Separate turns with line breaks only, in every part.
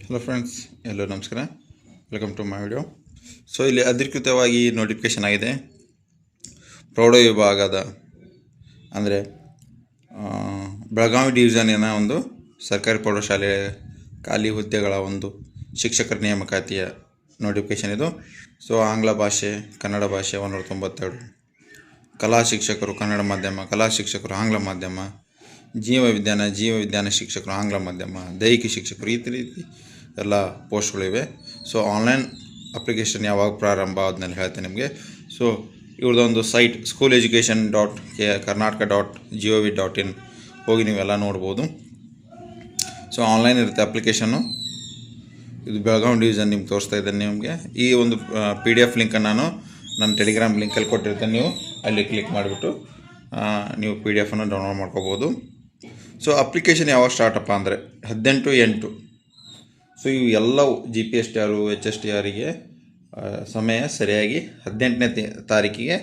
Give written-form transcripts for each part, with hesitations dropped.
Hello friends, ಎಲ್ಲರೂ ನಮಸ್ಕಾರ. Welcome to my video. So ಇಲ್ಲಿ ಅಧಿಕೃತವಾಗಿ ನೋಟಿಫಿಕೇಷನ್ ಆಗಿದೆ. ಪ್ರೌಢ ವಿಭಾಗದ ಅಂದರೆ ಬೆಳಗಾವಿ ಡಿವಿಷನಿನ ಒಂದು ಸರ್ಕಾರಿ ಪ್ರೌಢಶಾಲೆ ಖಾಲಿ ಹುದ್ದೆಗಳ ಒಂದು ಶಿಕ್ಷಕರ ನೇಮಕಾತಿಯ ನೋಟಿಫಿಕೇಷನ್ ಇದು. ಸೊ ಆಂಗ್ಲ ಭಾಷೆ, ಕನ್ನಡ ಭಾಷೆ 192, ಕಲಾ ಶಿಕ್ಷಕರು ಕನ್ನಡ ಮಾಧ್ಯಮ, ಕಲಾ ಶಿಕ್ಷಕರು ಆಂಗ್ಲ ಮಾಧ್ಯಮ, ಜೀವ ವಿಜ್ಞಾನ ಶಿಕ್ಷಕರು ಆಂಗ್ಲ ಮಾಧ್ಯಮ, ದೈಹಿಕ ಶಿಕ್ಷಕರು, ಈ ರೀತಿ ಎಲ್ಲ ಪೋಸ್ಟ್ಗಳಿವೆ. ಸೊ ಆನ್ಲೈನ್ ಅಪ್ಲಿಕೇಶನ್ ಯಾವಾಗ ಪ್ರಾರಂಭ ಆದ್ಮೇಲೆ ಹೇಳ್ತೇನೆ ನಿಮಗೆ. ಸೊ ಇವ್ರದ್ದೊಂದು ಸೈಟ್ school.education.karnataka.gov.in ಹೋಗಿ ನೀವೆಲ್ಲ ನೋಡ್ಬೋದು. ಸೊ ಆನ್ಲೈನ್ ಇರುತ್ತೆ ಅಪ್ಲಿಕೇಶನ್ನು. ಇದು ಬೆಳಗಾವಿ ಡಿವಿಷನ್ ನಿಮ್ಗೆ ತೋರಿಸ್ತಾ ಇದ್ದೇನೆ ನಿಮಗೆ. ಈ ಒಂದು PDF ಲಿಂಕನ್ನು ನಾನು ನನ್ನ ಟೆಲಿಗ್ರಾಮ್ ಲಿಂಕಲ್ಲಿ ಕೊಟ್ಟಿರ್ತೇನೆ. ನೀವು ಅಲ್ಲಿ ಕ್ಲಿಕ್ ಮಾಡಿಬಿಟ್ಟು ನೀವು PDF ಡೌನ್ಲೋಡ್ ಮಾಡ್ಕೋಬೋದು. ಸೊ ಅಪ್ಲಿಕೇಶನ್ ಯಾವಾಗ ಸ್ಟಾರ್ಟಪ್ಪ ಅಂದರೆ 18/8. ಸೊ ಇವು ಎಲ್ಲವೂ GPSTR, HSTRಗೆ ಸಮಯ ಸರಿಯಾಗಿ 18ನೇ ತಾರೀಕಿಗೆ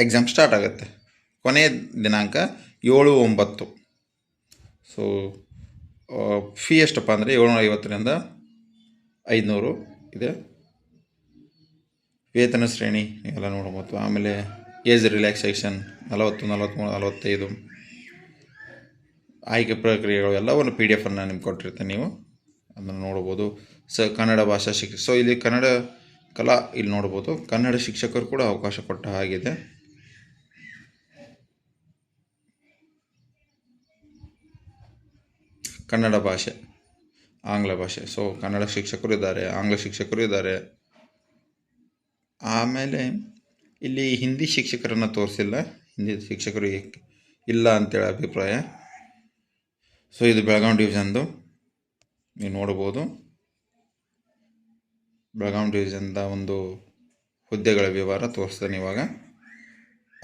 ಎಕ್ಸಾಮ್ ಸ್ಟಾರ್ಟ್ ಆಗುತ್ತೆ. ಕೊನೆಯ ದಿನಾಂಕ 7/9. ಸೊ ಫೀ ಎಷ್ಟಪ್ಪ ಅಂದರೆ 750ರಿಂದ 500 ಇದೆ. ವೇತನ ಶ್ರೇಣಿ ಎಲ್ಲ ನೋಡ್ಬೋದು. ಆಮೇಲೆ ಏಜ್ ರಿಲ್ಯಾಕ್ಸೇಷನ್ 40, 43, 45 ಆಯ್ಕೆ ಪ್ರಕ್ರಿಯೆಗಳು ಎಲ್ಲವನ್ನು PDF ನಿಮ್ಗೆ ಕೊಟ್ಟಿರ್ತೇನೆ. ನೀವು ಅದನ್ನು ನೋಡ್ಬೋದು. ಕನ್ನಡ ಭಾಷಾ ಸೊ ಇಲ್ಲಿ ಕನ್ನಡ ಕಲಾ ಇಲ್ಲಿ ನೋಡ್ಬೋದು. ಕನ್ನಡ ಶಿಕ್ಷಕರು ಕೂಡ ಅವಕಾಶ ಕೊಟ್ಟ ಹಾಗಿದೆ. ಕನ್ನಡ ಭಾಷೆ, ಆಂಗ್ಲ ಭಾಷೆ. ಸೊ ಕನ್ನಡ ಶಿಕ್ಷಕರು ಇದ್ದಾರೆ, ಆಂಗ್ಲ ಶಿಕ್ಷಕರು ಇದ್ದಾರೆ. ಆಮೇಲೆ ಇಲ್ಲಿ ಹಿಂದಿ ಶಿಕ್ಷಕರನ್ನು ತೋರಿಸಿಲ್ಲ. ಹಿಂದಿ ಶಿಕ್ಷಕರು ಇಲ್ಲ ಅಂತೇಳಿ ಅಭಿಪ್ರಾಯ. ಸೊ ಇದು ಬೆಳಗಾವಿ ಡಿವಿಷನ್ದು ನೀವು ನೋಡ್ಬೋದು. ಬೆಳಗಾವಿ ಡಿವಿಷನ್ದ ಒಂದು ಹುದ್ದೆಗಳ ವಿವರ ತೋರಿಸ್ತಾನೆ ಇವಾಗ.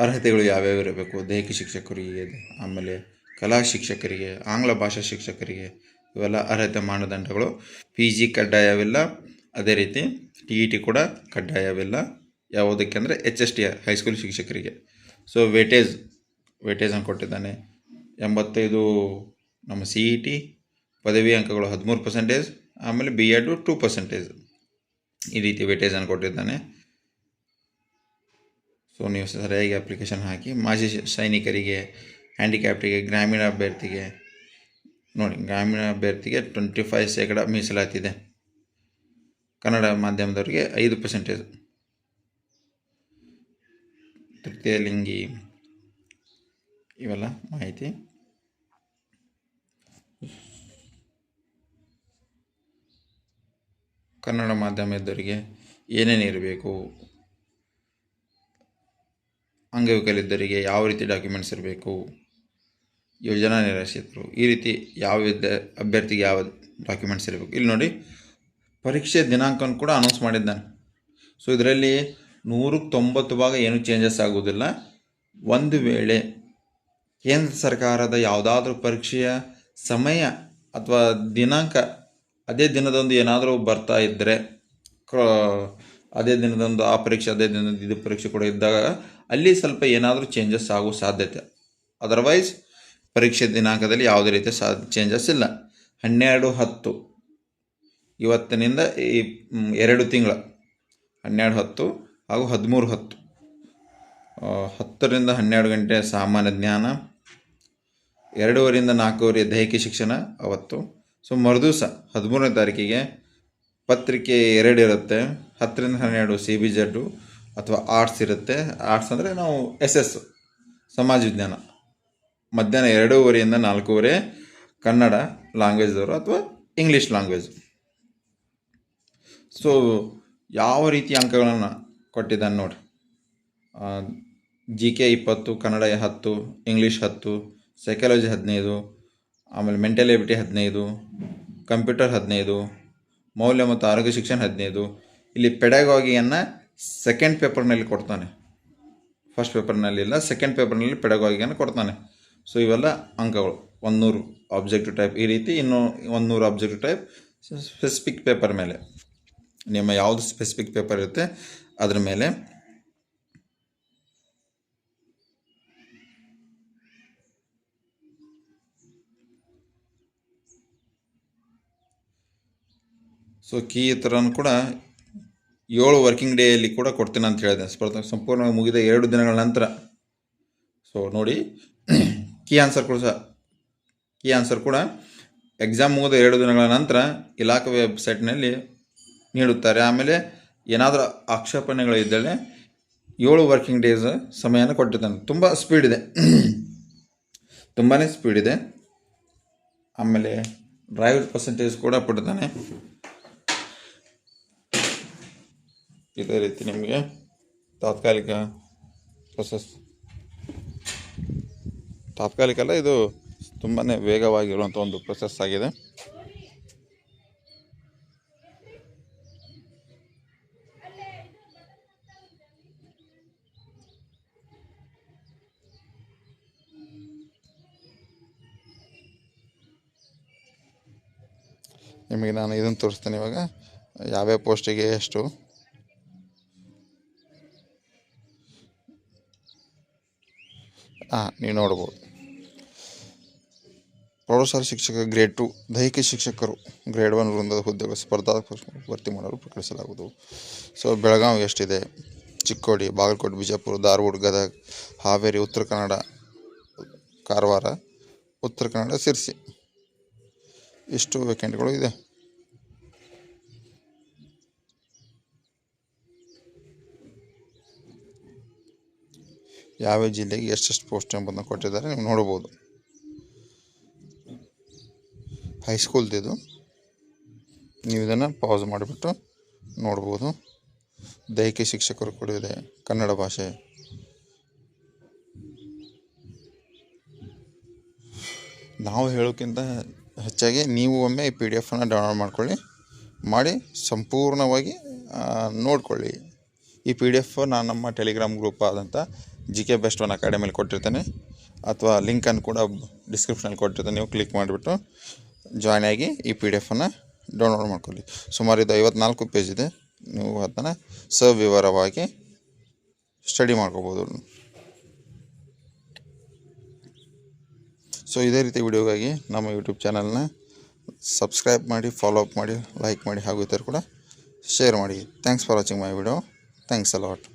ಅರ್ಹತೆಗಳು ಯಾವ್ಯಾವ ಇರಬೇಕು: ದೈಹಿಕ ಶಿಕ್ಷಕರಿಗೆ, ಆಮೇಲೆ ಕಲಾ ಶಿಕ್ಷಕರಿಗೆ, ಆಂಗ್ಲ ಭಾಷಾ ಶಿಕ್ಷಕರಿಗೆ, ಇವೆಲ್ಲ ಅರ್ಹತೆ ಮಾನದಂಡಗಳು. PG ಕಡ್ಡಾಯವಿಲ್ಲ. ಅದೇ ರೀತಿ TET ಕೂಡ ಕಡ್ಡಾಯವಿಲ್ಲ. ಯಾವುದಕ್ಕೆ ಅಂದರೆ HSTR ಹೈಸ್ಕೂಲ್ ಶಿಕ್ಷಕರಿಗೆ. ಸೊ ವೇಟೇಜನ್ನು ಕೊಟ್ಟಿದ್ದಾನೆ. 85 ನಮ್ಮ CET, ಪದವಿ ಅಂಕಗಳು 13%, ಆಮೇಲೆ B.Ed 2%. ಈ ರೀತಿ ವೇಟೇಜನ್ನು ಕೊಟ್ಟಿದ್ದಾನೆ. ಸೊ ನೀವು ಸರಿಯಾಗಿ ಅಪ್ಲಿಕೇಶನ್ ಹಾಕಿ. ಮಾಜಿ ಸೈನಿಕರಿಗೆ, ಹ್ಯಾಂಡಿಕ್ಯಾಪ್ಟಿಗೆ, ಗ್ರಾಮೀಣ ಅಭ್ಯರ್ಥಿಗೆ ನೋಡಿ, ಗ್ರಾಮೀಣ ಅಭ್ಯರ್ಥಿಗೆ 25% ಮೀಸಲಾತಿದೆ. ಕನ್ನಡ ಮಾಧ್ಯಮದವರಿಗೆ 5%. ತೃತೀಯ ಲಿಂಗಿ ಇವೆಲ್ಲ ಮಾಹಿತಿ. ಕನ್ನಡ ಮಾಧ್ಯಮದವರಿಗೆ ಏನೇನು ಇರಬೇಕು, ಅಂಗವಿಕಲಿದ್ದರಿಗೆ ಯಾವ ರೀತಿ ಡಾಕ್ಯುಮೆಂಟ್ಸ್ ಇರಬೇಕು, ಯೋಜನಾ ನಿರಾಶ್ರಿತರು, ಈ ರೀತಿ ಯಾವ ಅಭ್ಯರ್ಥಿಗೆ ಯಾವ ಡಾಕ್ಯುಮೆಂಟ್ಸ್ ಇರಬೇಕು. ಇಲ್ಲಿ ನೋಡಿ, ಪರೀಕ್ಷೆ ದಿನಾಂಕವನ್ನು ಕೂಡ ಅನೌನ್ಸ್ ಮಾಡಿದ್ದಾನೆ. ಸೊ ಇದರಲ್ಲಿ 190 ಭಾಗ ಏನೂ ಚೇಂಜಸ್ ಆಗುವುದಿಲ್ಲ. ಒಂದು ವೇಳೆ ಕೇಂದ್ರ ಸರ್ಕಾರದ ಯಾವುದಾದ್ರೂ ಪರೀಕ್ಷೆಯ ಸಮಯ ಅಥವಾ ದಿನಾಂಕ ಅದೇ ದಿನದಂದು ಏನಾದರೂ ಬರ್ತಾ ಇದ್ದರೆ, ಅದೇ ದಿನದಂದು ಆ ಪರೀಕ್ಷೆ, ಅದೇ ದಿನದ ಇದು ಪರೀಕ್ಷೆ ಕೂಡ ಇದ್ದಾಗ ಅಲ್ಲಿ ಸ್ವಲ್ಪ ಏನಾದರೂ ಚೇಂಜಸ್ ಆಗೋ ಸಾಧ್ಯತೆ. ಅದರ್ವೈಸ್ ಪರೀಕ್ಷೆ ದಿನಾಂಕದಲ್ಲಿ ಯಾವುದೇ ರೀತಿಯ ಚೇಂಜಸ್ ಇಲ್ಲ. 12/10 ಇವತ್ತಿನಿಂದ ಈ 2 ತಿಂಗಳ 12/10 ಹಾಗೂ 13/10 10ರಿಂದ 12 ಗಂಟೆ ಸಾಮಾನ್ಯ ಜ್ಞಾನ, 2:30ರಿಂದ 4:30 ದೈಹಿಕ ಶಿಕ್ಷಣ ಅವತ್ತು. ಸೊ ಮರುದಿವಸ 13ನೇ ತಾರೀಕಿಗೆ ಪತ್ರಿಕೆ 2 ಇರುತ್ತೆ. 10ರಿಂದ 12 CBZ ಅಥವಾ ಆರ್ಟ್ಸ್ ಇರುತ್ತೆ. ಆರ್ಟ್ಸ್ ಅಂದರೆ ನಾವು SS ಸಮಾಜ ವಿಜ್ಞಾನ. ಮಧ್ಯಾಹ್ನ 2:30ರಿಂದ 4:30 ಕನ್ನಡ ಲ್ಯಾಂಗ್ವೇಜ್ದವರು ಅಥವಾ ಇಂಗ್ಲೀಷ್ ಲ್ಯಾಂಗ್ವೇಜ್. ಸೊ ಯಾವ ರೀತಿ ಅಂಕಗಳನ್ನು ಕೊಟ್ಟಿದ್ದಾನೆ ನೋಡಿ. GK 20, ಕನ್ನಡ 10, ಇಂಗ್ಲೀಷ್ 10, ಸೈಕಾಲಜಿ 15, ಆಮೇಲೆ ಮೆಂಟಲ್ ಎಬಿಲಿಟಿ 15, ಕಂಪ್ಯೂಟರ್ 15, ಮೌಲ್ಯ ಮತ್ತು ಆರೋಗ್ಯ ಶಿಕ್ಷಣ 15. ಇಲ್ಲಿ ಪೆಡಗಾಗಿಯನ್ನು ಸೆಕೆಂಡ್ ಪೇಪರ್ನಲ್ಲಿ ಕೊಡ್ತಾನೆ. ಫಸ್ಟ್ ಪೇಪರ್ನಲ್ಲಿ ಇಲ್ಲ, ಸೆಕೆಂಡ್ ಪೇಪರ್ನಲ್ಲಿ ಪೆಡಗಾಗಿಯನ್ನು ಕೊಡ್ತಾನೆ. ಸೊ ಇವೆಲ್ಲ ಅಂಕಗಳು. 100 ಆಬ್ಜೆಕ್ಟಿವ್ ಟೈಪ್ ಈ ರೀತಿ, ಇನ್ನು 100 ಆಬ್ಜೆಕ್ಟಿವ್ ಟೈಪ್ ಸ್ಪೆಸಿಫಿಕ್ ಪೇಪರ್ ಮೇಲೆ, ನಿಮ್ಮ ಯಾವುದು ಸ್ಪೆಸಿಫಿಕ್ ಪೇಪರ್ ಇರುತ್ತೆ ಅದ್ರ ಮೇಲೆ. ಸೊ ಕೀ ಥರನೂ ಕೂಡ 7 ವರ್ಕಿಂಗ್ ಡೇಯಲ್ಲಿ ಕೂಡ ಕೊಡ್ತೀನಿ ಅಂತ ಹೇಳಿದೆ. ಸ್ಪರ್ಧೆ ಸಂಪೂರ್ಣವಾಗಿ ಮುಗಿದ 2 ದಿನಗಳ ನಂತರ. ಸೊ ನೋಡಿ, ಕೀ ಆನ್ಸರ್ ಕೂಡ ಎಕ್ಸಾಮ್ ಮುಗಿದ 2 ದಿನಗಳ ನಂತರ ಇಲಾಖೆ ವೆಬ್ಸೈಟ್ನಲ್ಲಿ ನೀಡುತ್ತಾರೆ. ಆಮೇಲೆ ಏನಾದರೂ ಆಕ್ಷೇಪಣೆಗಳಿದ್ದರೆ 7 ವರ್ಕಿಂಗ್ ಡೇಸ್ ಸಮಯನ ಕೊಟ್ಟಿದ್ದಾನೆ. ತುಂಬ ಸ್ಪೀಡ್ ಇದೆ, ತುಂಬಾ ಸ್ಪೀಡ್ ಇದೆ. ಆಮೇಲೆ ಡ್ರೈವ್ ಪರ್ಸೆಂಟೇಜ್ ಕೂಡ ಕೊಟ್ಟಿದ್ದಾನೆ. ಇದೇ ರೀತಿ ನಿಮಗೆ ತಾತ್ಕಾಲಿಕ ಅಲ್ಲ, ಇದು ತುಂಬಾ ವೇಗವಾಗಿರುವಂಥ ಒಂದು ಪ್ರೊಸೆಸ್ ಆಗಿದೆ. ನಿಮಗೆ ನಾನು ಇದನ್ನು ತೋರಿಸ್ತೇನೆ ಇವಾಗ, ಯಾವ್ಯಾವ ಪೋಸ್ಟಿಗೆ ಎಷ್ಟು. ನೀವು ನೋಡ್ಬೋದು. ಪ್ರೌಢಶಾಲಾ ಶಿಕ್ಷಕ ಗ್ರೇಡ್ 2, ದೈಹಿಕ ಶಿಕ್ಷಕರು ಗ್ರೇಡ್ 1 ವೃಂದದ ಹುದ್ದೆಗಳು ಸ್ಪರ್ಧಾತ್ಮಕ ಭರ್ತಿ ಮಾಡಲು ಪ್ರಕಟಿಸಲಾಗುವುದು. ಸೊ ಬೆಳಗಾವಿ ಎಷ್ಟಿದೆ, ಚಿಕ್ಕೋಡಿ, ಬಾಗಲಕೋಟೆ, ಬಿಜಾಪುರ, ಧಾರವಾಡ, ಗದಗ, ಹಾವೇರಿ, ಉತ್ತರ ಕನ್ನಡ, ಕಾರವಾರ, ಉತ್ತರ ಕನ್ನಡ, ಶಿರ್ಸಿ, ಇಷ್ಟು ವೇಕೆಂಟ್ಗಳು ಇದೆ. ಯಾವ ಜಿಲ್ಲೆಗೆ ಎಷ್ಟೆಷ್ಟು ಪೋಸ್ಟ್ ಎಂಬುದನ್ನು ಕೊಟ್ಟಿದ್ದಾರೆ ನೀವು ನೋಡ್ಬೋದು. ಹೈಸ್ಕೂಲ್ದಿದು ನೀವು ಇದನ್ನು ಪಾಸ್ ಮಾಡಿಬಿಟ್ಟು ನೋಡ್ಬೋದು. ದೈಹಿಕ ಶಿಕ್ಷಕರು ಕೂಡ ಇದೆ, ಕನ್ನಡ ಭಾಷೆ. ನಾವು ಹೇಳೋಕ್ಕಿಂತ ಹೆಚ್ಚಾಗಿ ನೀವು ಒಮ್ಮೆ ಈ PDF ಡೌನ್ಲೋಡ್ ಮಾಡಿ ಸಂಪೂರ್ಣವಾಗಿ ನೋಡ್ಕೊಳ್ಳಿ. ಈ PDF ನಾನು ನಮ್ಮ ಟೆಲಿಗ್ರಾಮ್ ಗ್ರೂಪ್ ಆದಂಥ GK Best 1 ಅಕಾಡೆಮಿಯಲ್ಲಿ ಕೊಟ್ಟಿರ್ತೇನೆ, ಅಥವಾ ಲಿಂಕನ್ನು ಕೂಡ ಡಿಸ್ಕ್ರಿಪ್ಷನಲ್ಲಿ ಕೊಟ್ಟಿರ್ತೇನೆ. ನೀವು ಕ್ಲಿಕ್ ಮಾಡಿಬಿಟ್ಟು ಜಾಯ್ನ್ ಆಗಿ ಈ PDF ಡೌನ್ಲೋಡ್ ಮಾಡ್ಕೊಳ್ಳಿ. ಸುಮಾರು ಇದು 54 ಪೇಜ್ ಇದೆ. ನೀವು ಅದನ್ನು ಸವಿವರವಾಗಿ ಸ್ಟಡಿ ಮಾಡ್ಕೋಬೋದು. ಸೊ ಇದೇ ರೀತಿ ವಿಡಿಯೋಗಾಗಿ ನಮ್ಮ ಯೂಟ್ಯೂಬ್ ಚಾನಲ್ನ ಸಬ್ಸ್ಕ್ರೈಬ್ ಮಾಡಿ, ಫಾಲೋ ಅಪ್ ಮಾಡಿ, ಲೈಕ್ ಮಾಡಿ, ಹಾಗೂ ಇತರ ಕೂಡ ಶೇರ್ ಮಾಡಿ. Thanks for watching my video. Thanks a lot.